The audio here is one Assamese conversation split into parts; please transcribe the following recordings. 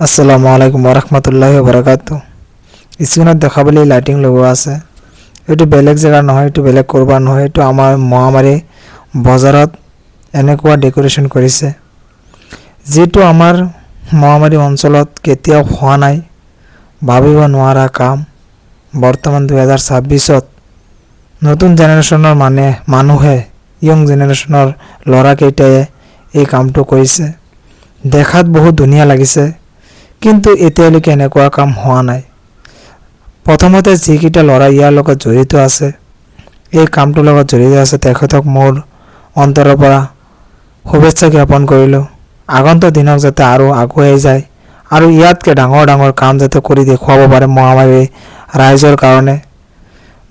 আসসালামু আলাইকুম ওৰহমতুল্লাহি ওবৰাকাতু। স্ক্ৰিনত দেখাবলৈ লাইটিং লগোৱা আছে। এইটো বেলেগ জেগা নহয়, এইটো বেলেগ কৰবা নহয়, এইটো আমাৰ মহামাৰী বজাৰত এনেকুৱা ডেকোৰেশ্যন কৰিছে যিটো আমাৰ মহামাৰী অঞ্চলত কেতিয়াও হোৱা নাই, ভাবিব নোৱাৰা কাম। বৰ্তমান 2026ত নতুন জেনেৰেশ্যনৰ মানুহে ইয়ং জেনেৰেশ্যনৰ ল'ৰাকেইটাই এই কামটো কৰিছে। দেখাত বহুত ধুনীয়া লাগিছে, কিন্তু এতিয়ালৈকে এনেকুৱা কাম হোৱা নাই। প্ৰথমতে যিকেইটা ল'ৰা ইয়াৰ লগত জড়িত আছে, এই কামটোৰ লগত জড়িত আছে, তেখেতক মোৰ অন্তৰৰ পৰা শুভেচ্ছা জ্ঞাপন কৰিলোঁ। আগন্তুক দিনক যাতে আৰু আগুৱাই যায় আৰু ইয়াতকৈ ডাঙৰ ডাঙৰ কাম যাতে কৰি দেখুৱাব পাৰে, মহামাৰী ৰাইজৰ কাৰণে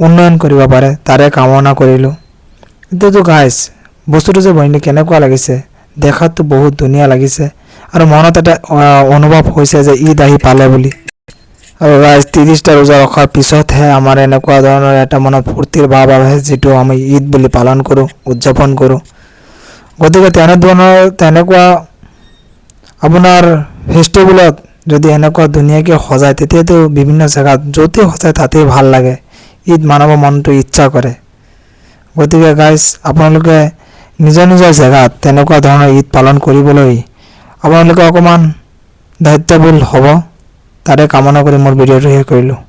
উন্নয়ন কৰিব পাৰে, তাৰে কামনা কৰিলোঁ। এতিয়াতো গাইজ বস্তুটো যে বহিলে কেনেকুৱা লাগিছে, দেখাততো বহুত ধুনীয়া লাগিছে আৰু মনত এটা অনুভৱ হৈছে যে ঈদ আহি পালে বুলি। আৰু গাইজ 30টা ৰোজা ৰখাৰ পিছতহে আমাৰ এনেকুৱা ধৰণৰ এটা মনত ফূৰ্তিৰ ভাৱ আহে, যিটো আমি ঈদ বুলি পালন কৰোঁ, উদযাপন কৰোঁ। গতিকে তেনেকুৱা আপোনাৰ ফেষ্টিভেলত যদি এনেকুৱা ধুনীয়াকৈ সজায়, তেতিয়াতো বিভিন্ন জেগাত য'তেই সজায় তাতেই ভাল লাগে, ঈদ মানৱ মনটো ইচ্ছা কৰে। গতিকে গাইজ আপোনালোকে নিজৰ নিজৰ জেগাত তেনেকুৱা ধৰণৰ ঈদ পালন কৰিবলৈ আপোনালোকে অকণমান দায়িত্বশীল হ'ব, তাৰে কামনা কৰি মোৰ ভিডিঅ'টো শেষ কৰিলোঁ।